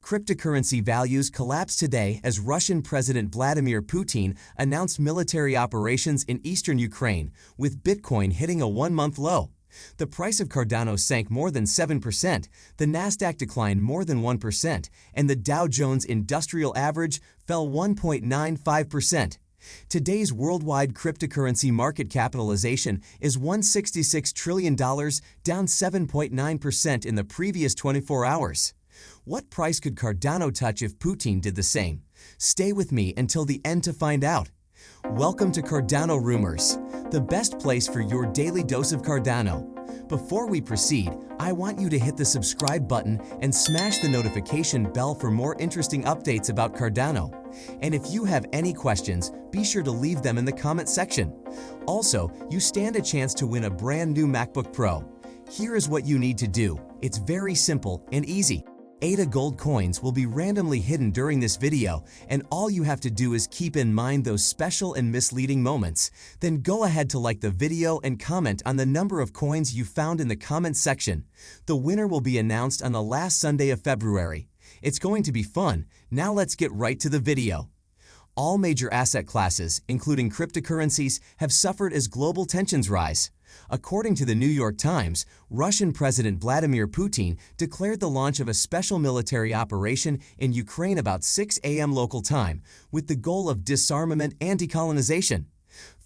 Cryptocurrency values collapsed today as Russian President Vladimir Putin announced military operations in eastern Ukraine, with Bitcoin hitting a one-month low. The price of Cardano sank more than 7%, the Nasdaq declined more than 1%, and the Dow Jones Industrial Average fell 1.95%. Today's worldwide cryptocurrency market capitalization is $166 trillion, down 7.9% in the previous 24 hours. What price could Cardano touch if Putin did the same? Stay with me until the end to find out. Welcome to Cardano Rumors, the best place for your daily dose of Cardano. Before we proceed, I want you to hit the subscribe button and smash the notification bell for more interesting updates about Cardano. And if you have any questions, be sure to leave them in the comment section. Also, you stand a chance to win a brand new MacBook Pro. Here is what you need to do. It's very simple and easy. ADA gold coins will be randomly hidden during this video, and all you have to do is keep in mind those special and misleading moments. Then go ahead to like the video and comment on the number of coins you found in the comment section. The winner will be announced on the last Sunday of February. It's going to be fun. Now let's get right to the video. All major asset classes, including cryptocurrencies, have suffered as global tensions rise. According to the New York Times, Russian President Vladimir Putin declared the launch of a special military operation in Ukraine about 6 a.m. local time, with the goal of disarmament and decolonization.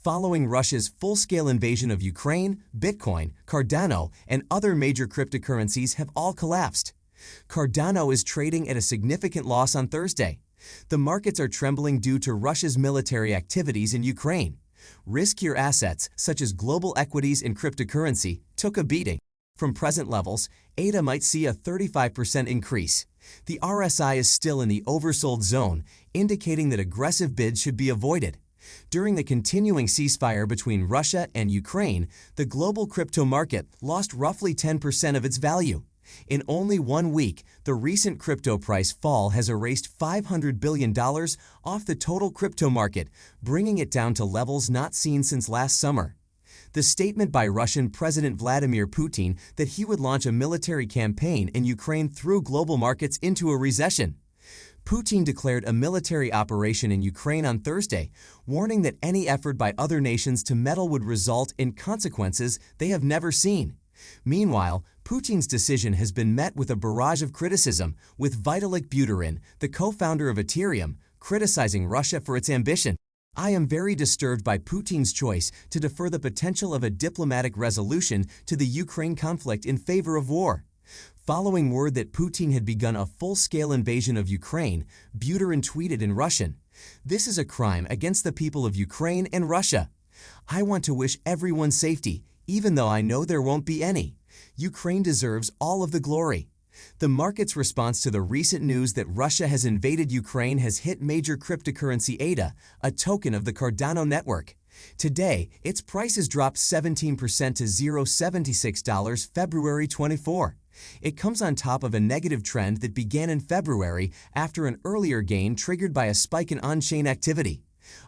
Following Russia's full-scale invasion of Ukraine, Bitcoin, Cardano, and other major cryptocurrencies have all collapsed. Cardano is trading at a significant loss on Thursday. The markets are trembling due to Russia's military activities in Ukraine. Riskier assets, such as global equities and cryptocurrency, took a beating. From present levels, ADA might see a 35% increase. The RSI is still in the oversold zone, indicating that aggressive bids should be avoided. During the continuing ceasefire between Russia and Ukraine, the global crypto market lost roughly 10% of its value. In only 1 week, the recent crypto price fall has erased $500 billion off the total crypto market, bringing it down to levels not seen since last summer. The statement by Russian President Vladimir Putin that he would launch a military campaign in Ukraine threw global markets into a recession. Putin declared a military operation in Ukraine on Thursday, warning that any effort by other nations to meddle would result in consequences they have never seen. Meanwhile, Putin's decision has been met with a barrage of criticism, with Vitalik Buterin, the co-founder of Ethereum, criticizing Russia for its ambition. I am very disturbed by Putin's choice to defer the potential of a diplomatic resolution to the Ukraine conflict in favor of war. Following word that Putin had begun a full-scale invasion of Ukraine, Buterin tweeted in Russian, "This is a crime against the people of Ukraine and Russia. I want to wish everyone safety, even though I know there won't be any. Ukraine deserves all of the glory." The market's response to the recent news that Russia has invaded Ukraine has hit major cryptocurrency ADA, a token of the Cardano network. Today, its price has dropped 17% to $0.76 February 24. It comes on top of a negative trend that began in February after an earlier gain triggered by a spike in on-chain activity.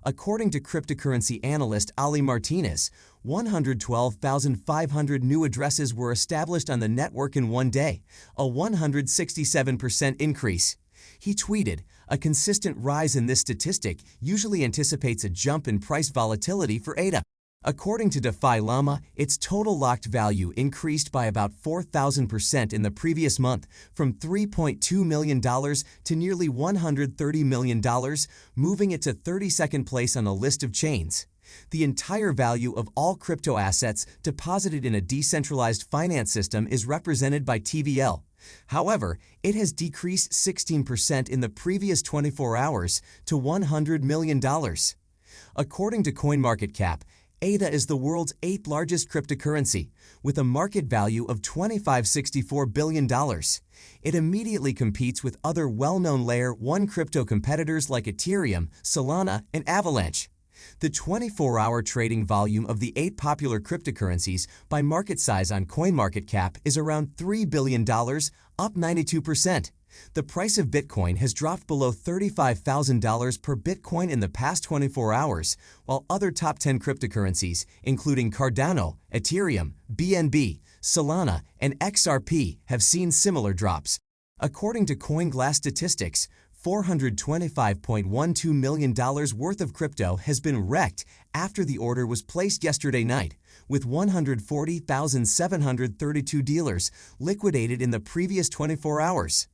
According to cryptocurrency analyst Ali Martinez, 112,500 new addresses were established on the network in one day, a 167% increase. He tweeted, "A consistent rise in this statistic usually anticipates a jump in price volatility for ADA." According to DeFi Llama, its total locked value increased by about 4,000% in the previous month, from $3.2 million to nearly $130 million, moving it to 32nd place on a list of chains. The entire value of all crypto assets deposited in a decentralized finance system is represented by TVL. However, it has decreased 16% in the previous 24 hours to $100 million. According to CoinMarketCap, ADA is the world's 8th largest cryptocurrency, with a market value of $2564 billion. It immediately competes with other well-known Layer 1 crypto competitors like Ethereum, Solana, and Avalanche. The 24-hour trading volume of the 8 popular cryptocurrencies by market size on CoinMarketCap is around $3 billion, up 92%. The price of Bitcoin has dropped below $35,000 per Bitcoin in the past 24 hours, while other top 10 cryptocurrencies, including Cardano, Ethereum, BNB, Solana, and XRP, have seen similar drops. According to CoinGlass statistics, $425.12 million worth of crypto has been wrecked after the order was placed yesterday night, with 140,732 dealers liquidated in the previous 24 hours.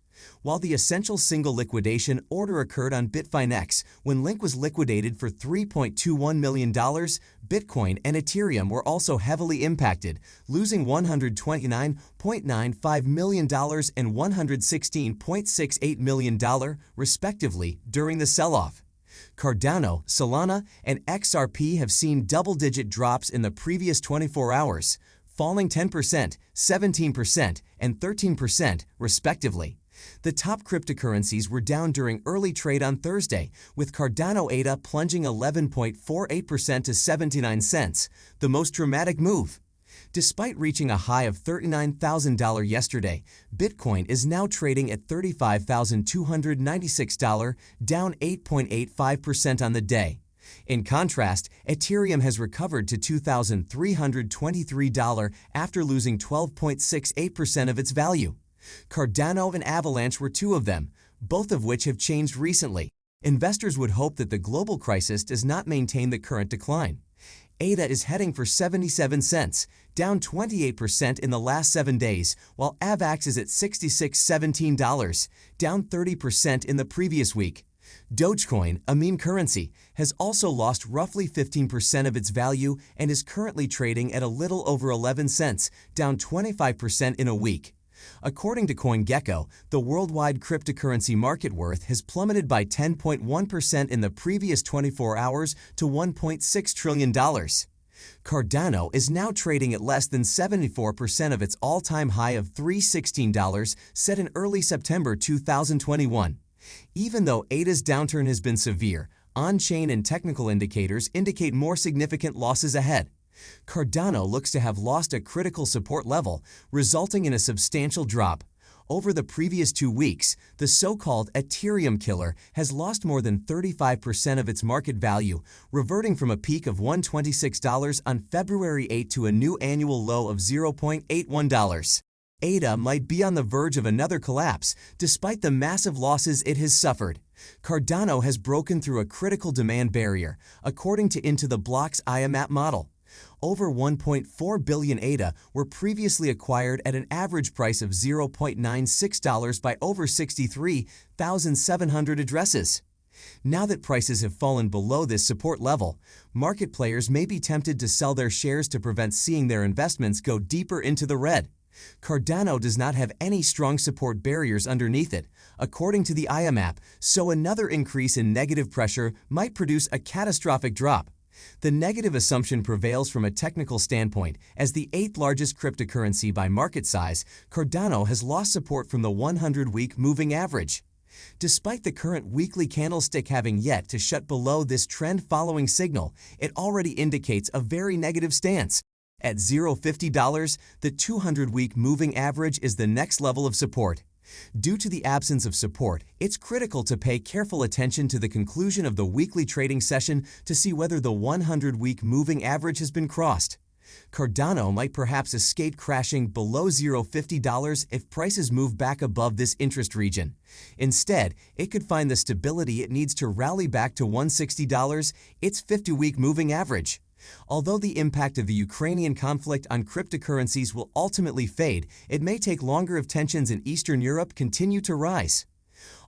While the essential single liquidation order occurred on Bitfinex when Link was liquidated for $3.21 million, Bitcoin and Ethereum were also heavily impacted, losing $129.95 million and $116.68 million, respectively, during the sell-off. Cardano, Solana, and XRP have seen double-digit drops in the previous 24 hours, falling 10%, 17%, and 13%, respectively. The top cryptocurrencies were down during early trade on Thursday, with Cardano ADA plunging 11.48% to 79 cents, the most dramatic move. Despite reaching a high of $39,000 yesterday, Bitcoin is now trading at $35,296, down 8.85% on the day. In contrast, Ethereum has recovered to $2,323 after losing 12.68% of its value. Cardano and Avalanche were two of them, both of which have changed recently. Investors would hope that the global crisis does not maintain the current decline. ADA is heading for 77 cents, down 28% in the last 7 days, while AVAX is at $66.17, down 30% in the previous week. Dogecoin, a meme currency, has also lost roughly 15% of its value and is currently trading at a little over 11 cents, down 25% in a week. According to CoinGecko, the worldwide cryptocurrency market worth has plummeted by 10.1% in the previous 24 hours to $1.6 trillion. Cardano is now trading at less than 74% of its all-time high of $316 set in early September 2021. Even though ADA's downturn has been severe, on-chain and technical indicators indicate more significant losses ahead. Cardano looks to have lost a critical support level, resulting in a substantial drop. Over the previous 2 weeks, the so-called Ethereum killer has lost more than 35% of its market value, reverting from a peak of $126 on February 8 to a new annual low of $0.81. ADA might be on the verge of another collapse, despite the massive losses it has suffered. Cardano has broken through a critical demand barrier, according to Into the Block's IMAP model. Over 1.4 billion ADA were previously acquired at an average price of $0.96 by over 63,700 addresses. Now that prices have fallen below this support level, market players may be tempted to sell their shares to prevent seeing their investments go deeper into the red. Cardano does not have any strong support barriers underneath it, according to the IMAP, so another increase in negative pressure might produce a catastrophic drop. The negative assumption prevails from a technical standpoint, as the 8th largest cryptocurrency by market size, Cardano has lost support from the 100-week moving average. Despite the current weekly candlestick having yet to shut below this trend-following signal, it already indicates a very negative stance. At $0.50, the 200-week moving average is the next level of support. Due to the absence of support, it's critical to pay careful attention to the conclusion of the weekly trading session to see whether the 100-week moving average has been crossed. Cardano might perhaps escape crashing below $0.50 if prices move back above this interest region. Instead, it could find the stability it needs to rally back to $160, its 50-week moving average. Although the impact of the Ukrainian conflict on cryptocurrencies will ultimately fade, it may take longer if tensions in Eastern Europe continue to rise.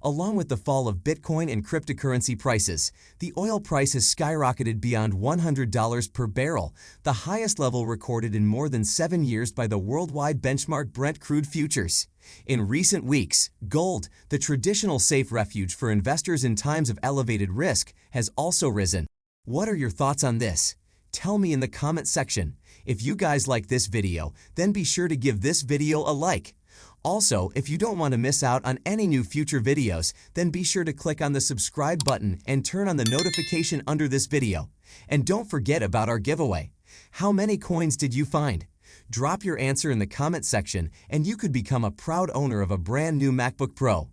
Along with the fall of Bitcoin and cryptocurrency prices, the oil price has skyrocketed beyond $100 per barrel, the highest level recorded in more than 7 years by the worldwide benchmark Brent crude futures. In recent weeks, gold, the traditional safe refuge for investors in times of elevated risk, has also risen. What are your thoughts on this? Tell me in the comment section. If you guys like this video, then be sure to give this video a like. Also, if you don't want to miss out on any new future videos, then be sure to click on the subscribe button and turn on the notification under this video. And don't forget about our giveaway. How many coins did you find? Drop your answer in the comment section and you could become a proud owner of a brand new MacBook Pro.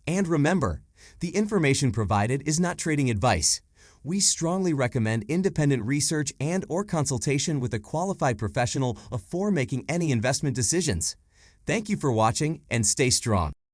And remember, the information provided is not trading advice. We strongly recommend independent research and/or consultation with a qualified professional before making any investment decisions. Thank you for watching and stay strong.